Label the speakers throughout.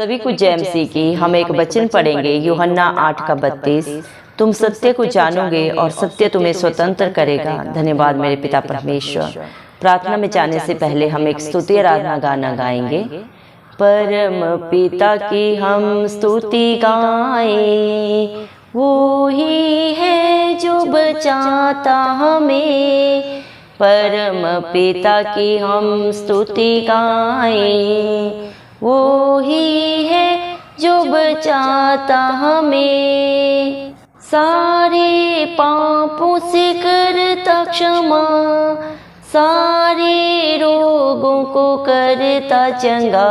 Speaker 1: सभी को जय मसीह की। हम एक वचन पढ़ेंगे, यूहन्ना 8:32। तुम सत्य को जानोगे और सत्य तुम्हें स्वतंत्र करेगा। धन्यवाद मेरे पिता परमेश्वर। प्रार्थना में जाने से पहले हम एक स्तुति आराधना गाना गाएंगे। परम पिता की हम स्तुति गाएं, वो ही है जो बचाता हमें। परम पिता की हम स्तुति गाएं, वो ही है जो बचाता हमें। सारे पापों से करता क्षमा, सारे रोगों को करता चंगा।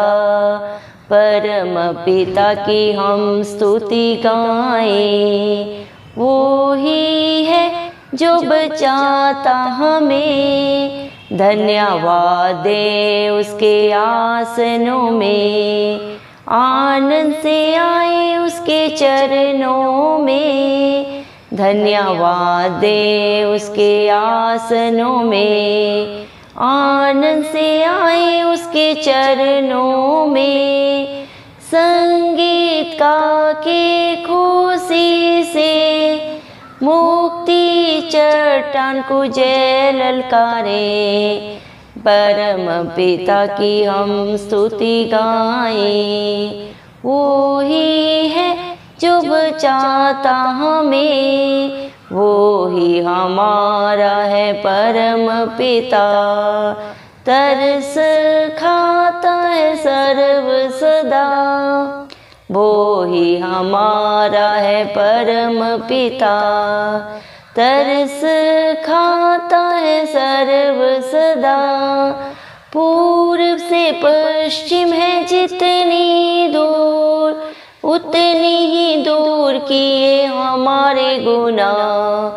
Speaker 1: परम पिता की हम स्तुति गाएं, वो ही है जो बचाता हमें। धन्यवाद दे उसके आसनों में, आनंद से आए उसके चरणों में। धन्यवाद दे उसके आसनों में, आनंद से आए उसके चरणों में। संगीत गा के खुशी से मुक्ति चट्टान को जय ललकारे। परम पिता की हम स्तुति गाएं, वो ही है जो बचाता हमें। वो ही हमारा है परम पिता, तरस खाता है सर्व सदा। वो ही हमारा है परम पिता, तरस खाता है सर्व सदा। पूर्व से पश्चिम है जितनी दूर, उतनी ही दूर किए हमारे गुनाह।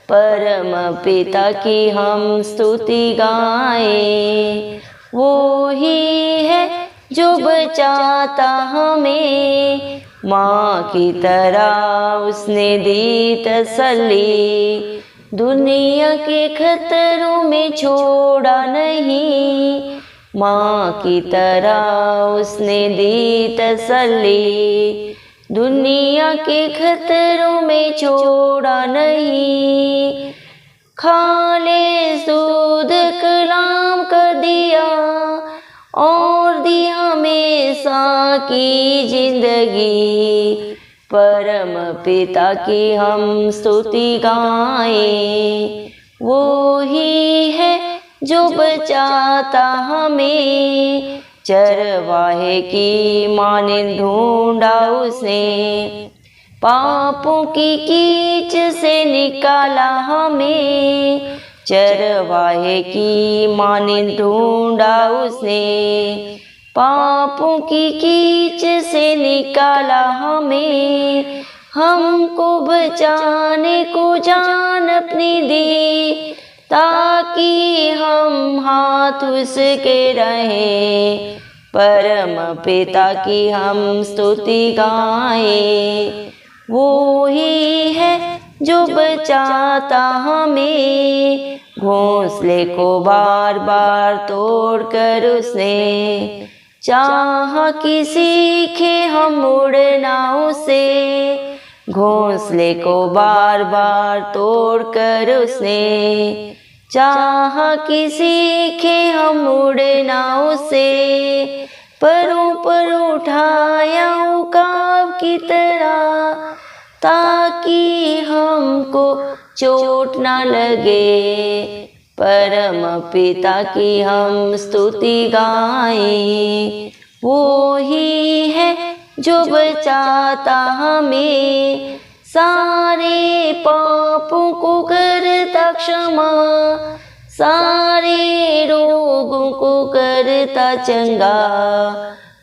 Speaker 1: परम पिता की हम स्तुति गाएं, वो ही है जो बचाता हमें। माँ की तरह उसने दी तसल्ली, दुनिया के खतरों में छोड़ा नहीं। माँ की तरह उसने दी तसल्ली, दुनिया के खतरों में छोड़ा नहीं। खालिस दूध कलाम कर दिया और दी हमेशा की जिंदगी। परम पिता की हम स्तुति गाएं, वो ही है जो बचाता हमें। चरवाहे की मानिंद ढूंढा उसने, पापों की कीच से निकाला हमें। चरवाहे की मानिंद ढूंढा उसने, पापों की कीच से निकाला हमें। हमको बचाने को जान अपनी दी, ताकि हम हाथ उसके रहें। परम पिता की हम स्तुति गाएं, वो ही है जो बचाता हमें। घोंसले को बार बार तोड़कर उसने चाहा कि सीखे हम उड़ना उसे। घोंसले को बार बार तोड़कर उसने चाहा कि सीखे हम उड़ना उसे। परों पर उठाया उकाब की तरह, ताकि हमको चोट ना लगे। परम पिता की हम स्तुति गाएं, वो ही है जो बचाता हमें। सारे पापों को करता क्षमा, सारे रोगों को करता चंगा।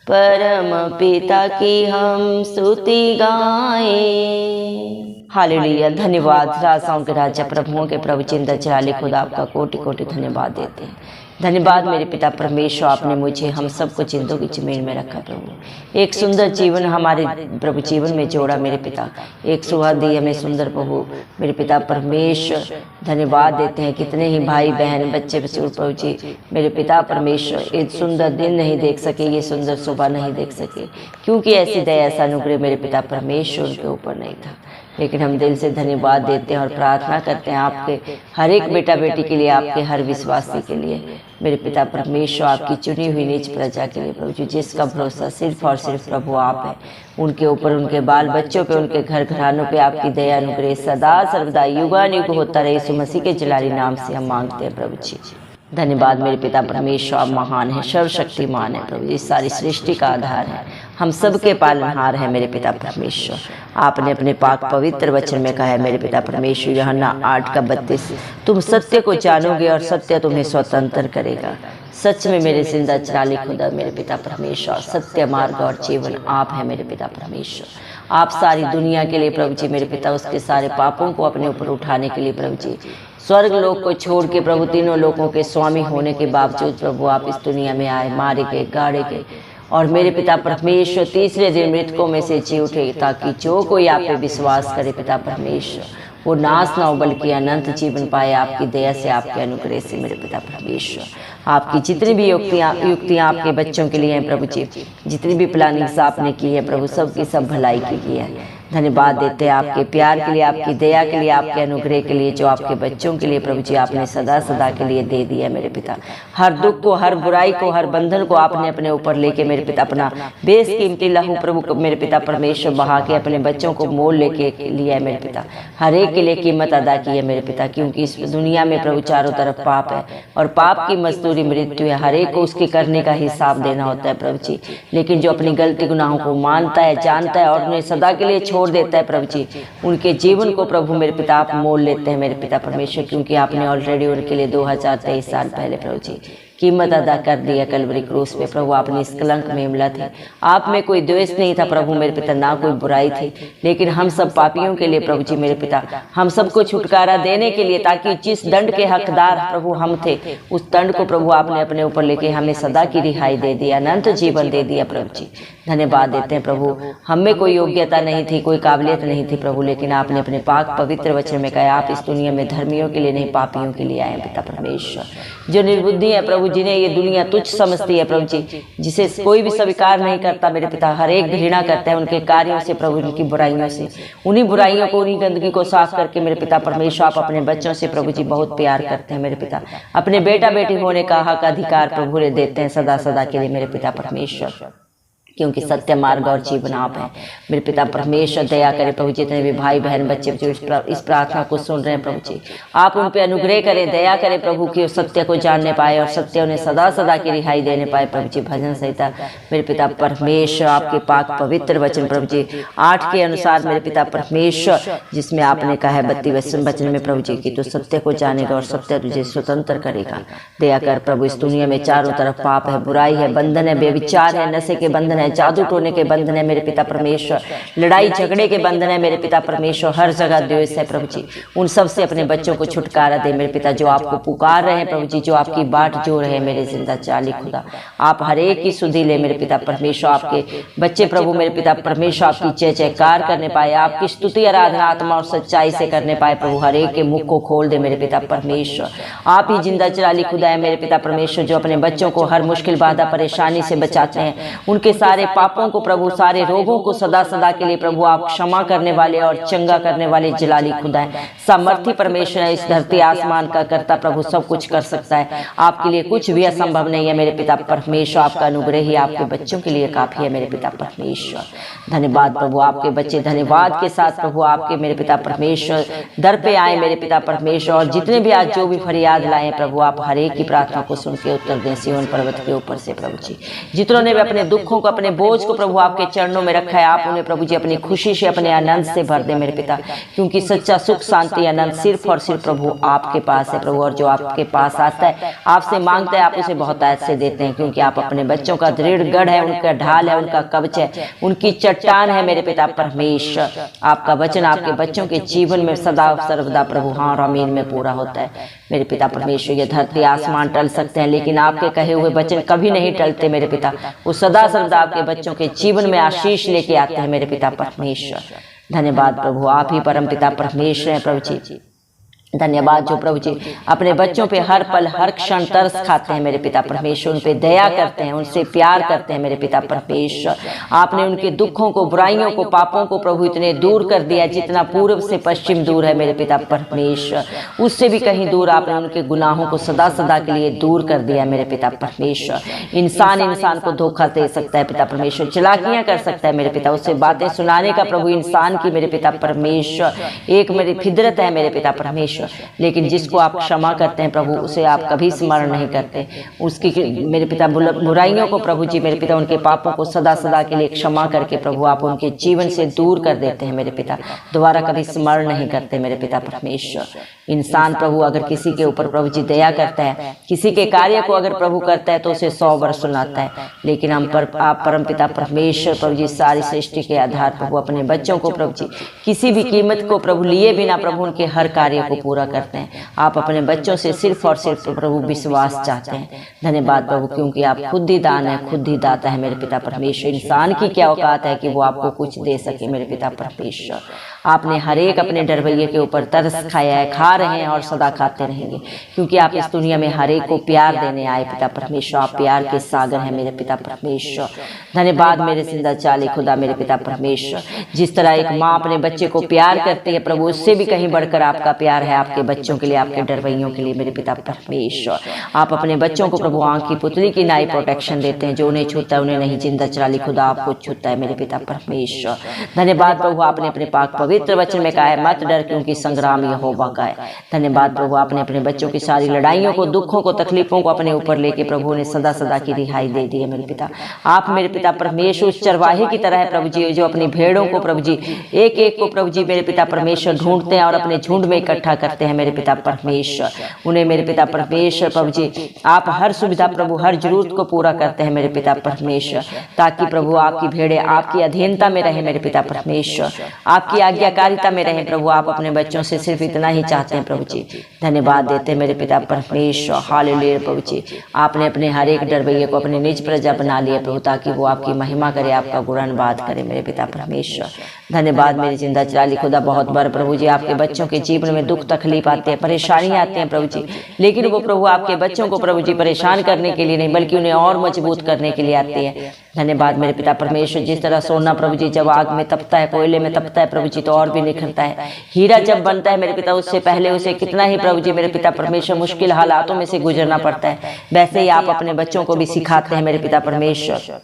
Speaker 1: परम पिता की हम स्तुति गाएं। हालेलुया। धन्यवाद। राजाओं के राजा, प्रभुओं के प्रभु, चिंता चराले खुदा, आपका कोटि कोटि धन्यवाद देते हैं। धन्यवाद मेरे पिता परमेश्वर, आपने मुझे हम सबको जिंदों की जमीन में रखा प्रभु। एक सुंदर जीवन हमारे प्रभु जीवन में जोड़ा मेरे पिता, एक सुबह दी हमें सुंदर प्रभु मेरे पिता परमेश्वर। धन्यवाद देते हैं, कितने ही भाई बहन बच्चे बच्चे प्रभु जी मेरे पिता परमेश्वर एक सुंदर दिन नहीं देख सके, ये सुंदर सुबह नहीं देख सके, क्योंकि ऐसी दया ऐसा अनुग्रह मेरे पिता परमेश्वर उनके ऊपर नहीं था। लेकिन हम दिल से धन्यवाद देते हैं और प्रार्थना करते हैं आपके हर एक बेटा बेटी के लिए, आपके हर विश्वासी के लिए मेरे पिता परमेश्वर, आपकी चुनी हुई निज प्रजा के लिए प्रभु जी, जिसका भरोसा सिर्फ और सिर्फ प्रभु आप है, उनके ऊपर, उनके बाल बच्चों पे, उनके घर घरानों पे आपकी दया अनुग्रह सदा सर्वदा युगानुयुग होता रहे। यीशु मसीह के जलाली नाम से हम मांगते हैं प्रभु जी। धन्यवाद मेरे पिता परमेश्वर, आप महान है, सर्वशक्तिमान है प्रभु जी, सारी सृष्टि का आधार है, हम सबके पालनहार है मेरे पिता परमेश्वर। आपने अपने पाक पवित्र वचन में कहा है मेरे पिता परमेश्वर, यूहन्ना 8:32, तुम सत्य को जानोगे और सत्य तुम्हें स्वतंत्र करेगा। सच में मेरे जिंदा चाली खुदा मेरे पिता परमेश्वर, सत्य मार्ग और जीवन आप है मेरे पिता परमेश्वर। आप सारी दुनिया के लिए प्रभु जी मेरे पिता उसके सारे पापों को अपने ऊपर उठाने के लिए प्रभु जी स्वर्ग लोक को छोड़ के प्रभु तीनों लोकों के स्वामी होने के बावजूद प्रभु आप इस दुनिया में आए, मारे गए, गाड़े गए और मेरे पिता परमेश्वर तीसरे दिन मृतकों में से जी उठे, ताकि जो कोई आप पे विश्वास करे पिता परमेश्वर वो नाश ना हो बल्कि अनंत जीवन पाए। आपकी दया से, आपके अनुग्रह से मेरे पिता परमेश्वर, आपकी जितनी भी युक्तियाँ आपके बच्चों के लिए हैं प्रभु जी, जितनी भी प्लानिंग्स आपने की है प्रभु, सब की सब भलाई की है। धन्यवाद देते हैं आपके प्यार के लिए, आपकी दया के लिए, आपके अनुग्रह के लिए, जो आपके बच्चों के लिए प्रभु जी आपने सदा सदा के लिए दे दिया मेरे पिता। हर दुख को, हर बुराई को, हर बंधन को आपने अपने ऊपर लेके मेरे पिता अपना बेशकीमती लहू प्रभु को मेरे पिता परमेश्वर बहा के अपने बच्चों को मोल लेके लिया है मेरे पिता। हर एक के लिए कीमत अदा की है मेरे पिता, क्योंकि इस दुनिया में प्रभु चारों तरफ पाप है और पाप की मजदूरी मृत्यु है। हर एक को उसके करने का हिसाब देना होता है प्रभु जी, लेकिन जो अपनी गलती गुनाहों को मानता है, जानता है और उन्हें सदा के लिए छोड़ देता है प्रभु जी, उनके जीवन को प्रभु मेरे पिता आप मोल लेते हैं मेरे पिता परमेश्वर, क्योंकि आपने ऑलरेडी उनके लिए 2023 साल पहले प्रभु जी कीमत अदा कर दिया कलवरी क्रूस पे प्रभु। आप निष्कलंक मेमला थे, आप में कोई द्वेष नहीं था प्रभु मेरे पिता, ना कोई बुराई थी, लेकिन हम सब पापियों के लिए प्रभु जी मेरे पिता हम सबको छुटकारा देने के लिए, ताकि जिस दंड के हकदार प्रभु हम थे उस दंड को प्रभु आपने अपने ऊपर लेके हमें सदा की रिहाई दे दिया, अनंत जीवन दे दिया प्रभु जी। धन्यवाद देते हैं प्रभु, हम में कोई योग्यता नहीं थी, कोई काबिलियत नहीं थी प्रभु, लेकिन आपने अपने पाक पवित्र वचन में कहा आप इस दुनिया में धर्मियों के लिए नहीं पापियों के लिए आए पिता परमेश्वर। जो निर्बुद्धि है प्रभु, जिन्हें ये दुनिया तुच्छ समझती है प्रभु जी, जिसे कोई भी स्वीकार नहीं करता मेरे पिता, हर एक घृणा करता है उनके कार्यों से प्रभु, उनकी बुराइयों से, उन्हीं बुराइयों को, उन्हीं गंदगी को साफ करके मेरे पिता परमेश्वर आप अपने बच्चों से प्रभु जी बहुत प्यार करते हैं मेरे पिता। अपने बेटा बेटी होने का हक अधिकार प्रभु ने देते हैं सदा सदा के लिए मेरे पिता परमेश्वर, क्योंकि सत्य मार्ग और जीवन आप हैं मेरे पिता परमेश्वर। दया करें प्रभु, जितने भी भाई बहन बच्चे जो इस प्रार्थना को सुन रहे हैं प्रभु जी, आप उन पे अनुग्रह करें, दया करें प्रभु कि वो सत्य को जानने पाए और सत्य उन्हें सदा सदा की रिहाई देने पाए प्रभु जी। भजन संहिता मेरे पिता परमेश्वर आपके पाक पवित्र वचन प्रभु जी 8 के अनुसार मेरे पिता परमेश्वर, जिसमें आपने कहा है 32 वचन में प्रभु जी कि तू सत्य को जानेगा और सत्य तुझे स्वतंत्र करेगा। दया कर प्रभु, इस दुनिया में चारों तरफ पाप है, बुराई है, बंधन है, बेविचार है, नशे के बंधन है, जादू टोने के बंधन है मेरे पिता परमेश्वर, लड़ाई झगड़े के बंधन है मेरे पिता परमेश्वर, हर जगह द्वेष है प्रभु जी, उन सब से अपने बच्चों को छुटकारा दे मेरे पिता। जो आपको पुकार रहे हैं प्रभु जी, जो आपकी बाट जो रहे मेरे जिंदा चाली खुदा, आप हर एक की सुधि ले मेरे पिता परमेश्वर। आपके बच्चे प्रभु मेरे पिता परमेश्वर आपकी जय जयकार करने पाए, आपकी स्तुति आराधना आत्मा और सच्चाई से करने पाए प्रभु। हर एक के मुख को खोल दे मेरे पिता परमेश्वर। आप ही जिंदा चाली खुदा है मेरे पिता परमेश्वर, जो अपने बच्चों को हर मुश्किल बाधा परेशानी से बचाते हैं, उनके सारे पापों को प्रभु, सारे रोगों को सदा सदा के लिए प्रभु आप क्षमा करने वाले और चंगा करने वाले जलाली खुदा है, सामर्थी परमेश्वर है, इस धरती आसमान का करता प्रभु, सब कुछ कर सकता है, आपके लिए कुछ भी असंभव नहीं है मेरे पिता परमेश्वर। आपका अनुग्रह ही आपके बच्चों के लिए काफी है मेरे पिता परमेश्वर। धन्यवाद प्रभु, आपके बच्चे धन्यवाद के साथ प्रभु आपके मेरे पिता परमेश्वर दर पे आए मेरे पिता परमेश्वर, और जितने भी आज जो भी फरियाद लाए प्रभु आप हर एक की प्रार्थना को सुन के उत्तर दें सिय्योन पर्वत के ऊपर से प्रभु जी। जितनों ने भी अपने दुखों को, अपने अपने बोझ को प्रभु आपके चरणों में रखा है, आप उन्हें प्रभु जी अपनी खुशी से, अपने आनंद से भर दे मेरे पिता, क्योंकि सच्चा सुख, शांति, आनंद सिर्फ और सिर्फ प्रभु आपके पास है प्रभु। और जो आपके पास आता है, आपसे मांगता है, आप उसे बहुत आयत से देते हैं, क्योंकि आप अपने बच्चों का दृढ़ गढ़ है, उनका ढाल है, उनका कवच है, उनकी चट्टान है मेरे पिता परमेश्वर। आपका वचन आपके बच्चों के जीवन में सदा सर्वदा प्रभु हाँ और आमीन में पूरा होता है मेरे पिता परमेश्वर। ये धरती आसमान टल सकते हैं, लेकिन आपके कहे हुए वचन कभी नहीं टलते मेरे पिता। वो सदा सर्वदा आपके बच्चों के जीवन में आशीष लेके आते हैं मेरे पिता परमेश्वर। धन्यवाद प्रभु, आप ही परम पिता परमेश्वर हैं प्रभु जी। धन्यवाद जो प्रभु जी अपने बच्चों पे हर पल हर क्षण तरस खाते हैं मेरे पिता परमेश्वर, उन पे दया करते हैं, उनसे प्यार करते हैं मेरे पिता परमेश्वर। आपने उनके दुखों को, बुराइयों को, पापों को प्रभु इतने दूर कर दिया, जितना पूर्व से पश्चिम दूर है मेरे पिता परमेश्वर, उससे भी कहीं दूर आपने उनके गुनाहों को सदा सदा के लिए दूर कर दिया मेरे पिता परमेश्वर। इंसान को धोखा दे सकता है पिता परमेश्वर, चालाकियां कर सकता है मेरे पिता, उससे बातें सुनाने का प्रभु इंसान की मेरे पिता परमेश्वर एक मेरी फितरत है मेरे पिता परमेश्वर। लेकिन जिसको आप क्षमा करते हैं प्रभु, उसे आप कभी स्मरण नहीं करते, उसकी मेरे पिता बुराइयों को प्रभु जी मेरे पिता, उनके पापों को सदा सदा के लिए क्षमा करके प्रभु आप उनके जीवन से दूर कर देते हैं मेरे पिता, दोबारा कभी स्मरण नहीं करते मेरे पिता परमेश्वर। इंसान प्रभु अगर किसी के ऊपर प्रभु जी दया करता है, किसी के कार्य को अगर प्रभु करता है तो उसे 100 वर्ष सुनाता है, लेकिन आप परम पिता परमेश्वर प्रभु जी सारी सृष्टि के आधार प्रभु अपने बच्चों को प्रभु जी किसी भी कीमत को प्रभु लिए बिना प्रभु उनके हर कार्य को पूरा करते हैं। आप अपने बच्चों से सिर्फ और सिर्फ प्रभु विश्वास चाहते हैं। धन्यवाद प्रभु, क्योंकि आप खुद ही दान है, खुद ही दाता है मेरे पिता परमेश्वर। इंसान की क्या औकात है कि वो आपको कुछ दे सके मेरे पिता परमेश्वर। आपने हर एक अपने डरवैये के ऊपर तरस खाया है, खा रहे हैं और सदा खाते रहेंगे, क्योंकि आप इस दुनिया में हर एक को प्यार देने आए पिता परमेश्वर। आप प्यार के सागर हैं मेरे पिता परमेश्वर। धन्यवाद मेरे जिंदा चाली खुदा मेरे पिता परमेश्वर। जिस तरह एक माँ अपने बच्चे को प्यार करती है प्रभु, उससे भी कहीं बढ़कर आपका प्यार है आपके बच्चों के लिए, आपके डरवैयों के लिए मेरे पिता परमेश्वर। आप अपने बच्चों को प्रभु आंख की पुतली की नाई प्रोटेक्शन देते हैं, जो उन्हें छूता है उन्हें नहीं, जिंदा चाली खुदा आपको छूता है मेरे पिता परमेश्वर। धन्यवाद प्रभु, आपने अपने पाक पवित्र वचन में कहा है मत डर, क्योंकि संग्राम यहोवा का है। धन्यवाद प्रभु, आपने अपने बच्चों की सारी लड़ाइयों को, दुखों को, तकलीफों को अपने ऊपर लेके प्रभु ने सदा सदा की रिहाई दे दी है मेरे पिता। आप मेरे पिता परमेश्वर उस चरवाहे की तरह है प्रभु जी, जो अपनी भेड़ों को प्रभु जी एक एक को प्रभु जी मेरे पिता परमेश्वर ढूंढते हैं और अपने झुंड में इकट्ठा करते हैं मेरे पिता परमेश्वर। उन्हें मेरे पिता परमेश्वर प्रभु जी आप हर सुविधा प्रभु, हर जरूरत को पूरा करते हैं मेरे पिता परमेश्वर, ताकि प्रभु आपकी भेड़ें आपकी अधीनता में रहे मेरे पिता परमेश्वर, आपकी आज्ञाकारिता में रहे प्रभु। आप अपने बच्चों से सिर्फ इतना ही चाहते हैं प्रभु जी। धन्यवाद देते हैं मेरे पिता परमेश्वर। हालेलुया प्रभु जी, आपने अपने हर एक डरवैये को अपनी निज प्रजा बना लिया प्रभु, ताकि वो आपकी महिमा करे, आपका गुणगान करे मेरे पिता परमेश्वर। धन्यवाद मेरी जिंदा चाली खुदा। बहुत बार प्रभु जी आपके बच्चों के जीवन में दुख तकलीफ आते हैं, परेशानियां आती हैं प्रभु जी, लेकिन वो प्रभु आपके बच्चों को प्रभु जी परेशान करने के लिए नहीं, बल्कि उन्हें और मजबूत करने के लिए आती है। धन्यवाद मेरे पिता परमेश्वर। जिस तरह सोना प्रभु जी जब आग में तपता है, कोयले में तपता है प्रभु जी, तो और भी निखरता है। हीरा जब बनता है मेरे पिता, उससे पहले उसे कितना ही प्रभु जी मेरे पिता परमेश्वर मुश्किल हालातों में से गुजरना पड़ता है, वैसे ही आप अपने बच्चों को भी सिखाते हैं मेरे पिता परमेश्वर।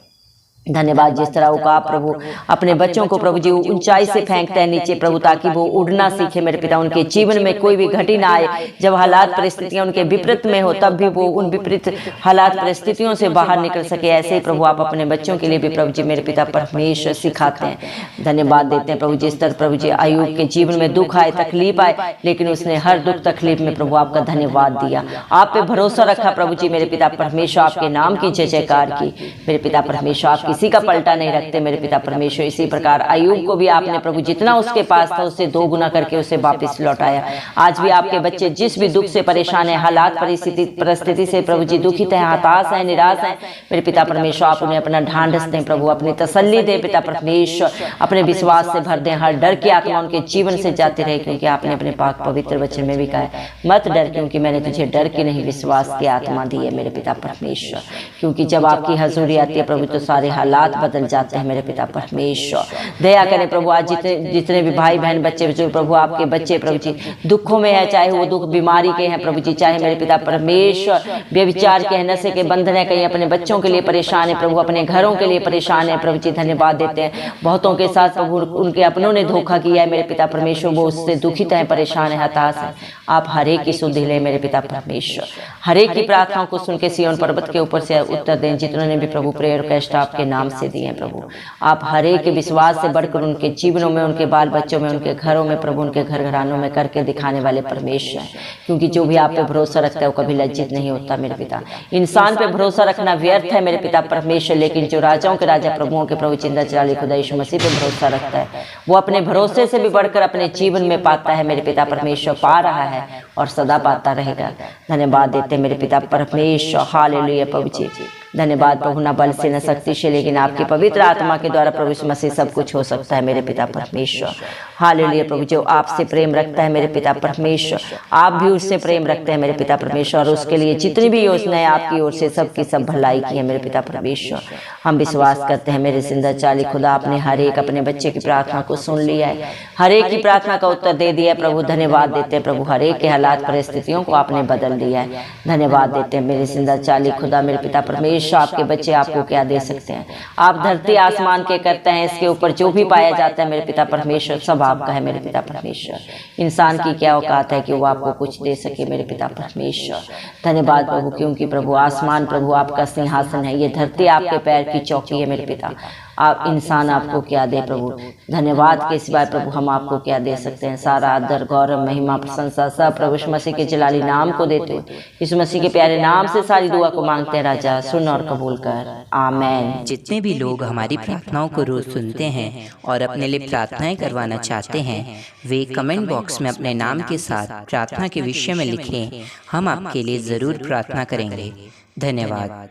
Speaker 1: धन्यवाद, जिस तरह उकाब प्रभु अपने बच्चों को प्रभु जी ऊंचाई से फेंकते हैं नीचे प्रभु, ताकि वो उड़ना सीखे मेरे पिता, उनके जीवन में कोई भी घटी ना आए। जब हालात परिस्थितियां उनके विपरीत में हो, तब भी वो उन विपरीत हालात परिस्थितियों से बाहर निकल सके। ऐसे ही प्रभु आप अपने बच्चों के लिए भी प्रभु जी मेरे पिता परमेश्वर सिखाते हैं। धन्यवाद देते हैं प्रभु, जिस तरह प्रभु जी अय्यूब के जीवन में दुख आए, तकलीफ आए, लेकिन उसने हर दुख तकलीफ में प्रभु आपका धन्यवाद दिया, आप पे भरोसा रखा प्रभु जी मेरे पिता परमेश्वर, आपके नाम की जय जयकार की मेरे पिता परमेश्वर। आप किसी का पलटा नहीं रखते मेरे पिता परमेश्वर। इसी प्रकार अय्यूब को भी आपने प्रभु जितना उसके पास था उससे 2 गुना करके उसे वापस लौटाया। आज भी आपके बच्चे जिस भी दुख से परेशान है, हालात परिस्थिति से प्रभु जी दुखित है, हताश है, निराश है मेरे पिता परमेश्वर, आप उन्हें अपना ढांढस दें प्रभु, अपनी तसल्ली दें पिता परमेश्वर, अपने विश्वास से भर दें। हर डर की आत्मा उनके जीवन से जाती रहे, क्योंकि आपने अपने पाक पवित्र वचन में भी कहा है मत डर, क्योंकि मैंने तुझे डर की नहीं विश्वास की आत्मा दी है मेरे पिता परमेश्वर। क्योंकि जब आपकी हजूरी आती है प्रभु, तो सारे हालात बदल जाते हैं मेरे पिता परमेश्वर। दया करें प्रभु, आज जितने भी भाई बहन बच्चे जो प्रभु आपके बच्चे प्रभु जी दुखों में है, चाहे वो दुख बीमारी के हैं प्रभु जी, चाहे मेरे पिता परमेश्वर व्यभिचार के हैं, नशे के बंधन है, कहीं अपने बच्चों के लिए परेशान है प्रभु, अपने घरों के लिए परेशान है प्रभु जी। धन्यवाद देते हैं, बहुतों के साथ प्रभु उनके अपनों ने धोखा किया है मेरे पिता परमेश्वर, वो उससे दुखित है, परेशान है, हताश है। आप हर एक की सुध ले मेरे पिता परमेश्वर, हर एक की प्रार्थनाओं को सुन के सिय्योन पर्वत के ऊपर से उत्तर दें। जितनों ने भी प्रभु प्रेयर रिक्वेस्ट आपके नाम से दिए हैं प्रभु। आप हर एक के विश्वास से बढ़कर उनके जीवनों में, उनके बाल बच्चों में, उनके घरों में प्रभु, उनके घर घरानों में करके दिखाने वाले परमेश्वर हैं। क्योंकि जो भी आप पे भरोसा रखता है वो कभी लज्जित नहीं होता मेरे पिता। इंसान पे भरोसा रखना व्यर्थ है मेरे पिता परमेश्वर, लेकिन जो राजाओं के राजा, प्रभुओं के प्रभु, जिंदा जलाली खुदा यीशु मसीह पे भरोसा रखता है वो अपने भरोसे से भी बढ़कर अपने जीवन में पाता है मेरे पिता परमेश्वर, पा रहा है और सदा पाता रहेगा। धन्यवाद देते मेरे पिता परमेश्वर। हालेलुया प्रभु जी, धन्यवाद प्रभु। न बल से न शक्ति से, लेकिन आपकी पवित्र आत्मा के द्वारा प्रभु यीशु मसीह सब कुछ हो सकता है मेरे पिता परमेश्वर। हालेलुया प्रभु। जो आपसे प्रेम रखता है मेरे पिता परमेश्वर, आप भी उससे प्रेम रखते हैं मेरे पिता परमेश्वर, और उसके लिए जितनी भी योजनाएं आपकी ओर से सबकी सब भलाई की है मेरे पिता परमेश्वर। हम विश्वास करते हैं मेरे जिंदा चाली खुदा, आपने हर एक अपने बच्चे की प्रार्थना को सुन लिया है, हर एक की प्रार्थना का उत्तर दे दिया है प्रभु। धन्यवाद देते हैं प्रभु, हर एक के हालात परिस्थितियों को आपने बदल दिया है। धन्यवाद देते हैं मेरे जिंदा चाली खुदा मेरे पिता परमेश्वर। आपके बच्चे आपको क्या दे सकते हैं? आप धरती आसमान के करते हैं, इसके ऊपर जो भी पाया जाता है मेरे पिता परमेश्वर सब आपका है मेरे पिता परमेश्वर। इंसान की क्या औकात है कि वो आपको कुछ दे सके मेरे पिता परमेश्वर। धन्यवाद प्रभु, क्योंकि प्रभु आसमान प्रभु आपका सिंहासन है, ये धरती आपके पैर की चौकी है मेरे पिता। आप इंसान आपको क्या दे प्रभु? धन्यवाद के सिवाय प्रभु हम आपको क्या दे सकते हैं? सारा आदर गौरव महिमा प्रशंसा सब प्रभु यीशु मसीह के जलाली नाम को देते हुए यीशु मसीह के प्यारे नाम से सारी दुआ को मांगते हैं राजा, सुन और कबूल कर, आमीन।
Speaker 2: जितने भी लोग हमारी प्रार्थनाओं को रोज सुनते हैं और अपने लिए प्रार्थनाएं करवाना चाहते हैं, वे कमेंट बॉक्स में अपने नाम के साथ प्रार्थना के विषय में लिखें। हम आपके लिए जरूर प्रार्थना करेंगे। धन्यवाद।